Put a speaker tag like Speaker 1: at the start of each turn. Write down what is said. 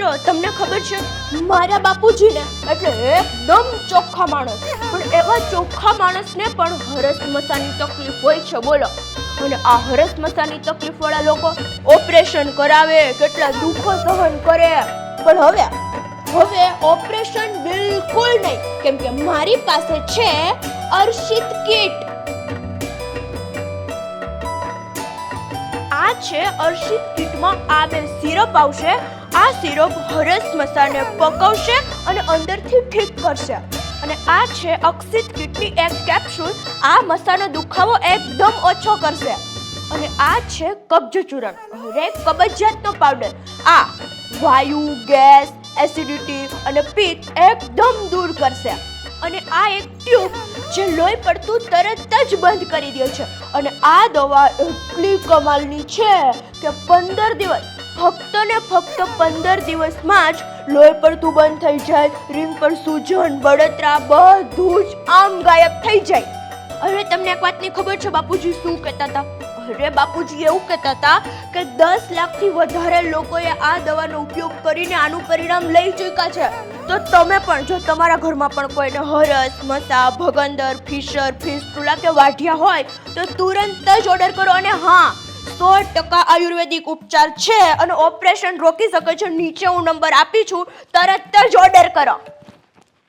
Speaker 1: મિત્રો તમને ખબર છે મારા બાપુજીને એટલે એકદમ ચોખ્ખા માણસ, પણ એવા ચોખ્ખા માણસને પણ હરસ મસાની તકલીફ હોય છે બોલો. અને આ હરસ મસાની તકલીફ વાળા લોકો ઓપરેશન કરાવે, કેટલા દુઃખો સહન કરે, પણ હવે ઓપરેશન બિલકુલ નહીં, કેમ કે મારી પાસે છે અર્શિત કિટ. આ છે અર્શિત કિટમાં આ બે સિરપ આવશે. આ સિરપ હરસ મસાને પકવશે અને અંદરથી ઠીક કરશે. અને આ છે અક્ષિત કિટની એક કેપ્સ્યુલ. આ મસાનો દુખાવો એકદમ ઓછો કરશે. અને આ છે કબજ ચૂર્ણ, અરે કબજિયાતનો પાવડર. આ વાયુ, ગેસ, એસિડિટી અને પિત્ત એકદમ દૂર કરશે. અને આ એક ટ્યુબ જે લોહી પડતું તરત જ બંધ કરી દે છે. અને આ દવા એટલી કમાલની છે કે 15 દિવસ, ફક્ત ને ફક્ત 15 દિવસમાં જ લોહી પડતું બંધ થઈ જાય, રિંકલ, સૂજન, બળતરા બધું જ આમ ગાયબ થઈ જાય. અરે તમને એક વાતની ખબર છે બાપુજી શું કહેતા હતા? અરે બાપુજી એવું કહેતા હતા કે 10 લાખથી વધારે લોકોએ આ દવાનો ઉપયોગ કરીને આનું પરિણામ લઈ ચૂક્યા છે. તો તમે પણ, જો તમારા ઘરમાં પણ કોઈને હરસ, મસા, ભગંદર, ફિશર, ફિસ્ટુલા કે વાઢિયા હોય તો તુરંત જ ઓર્ડર કરો. અને હા, 100% આયુર્વેદિક ઉપચાર છે અને ઓપરેશન રોકી શકે છે. નીચે હું નંબર આપી છું, તરત જ ઓર્ડર કરો.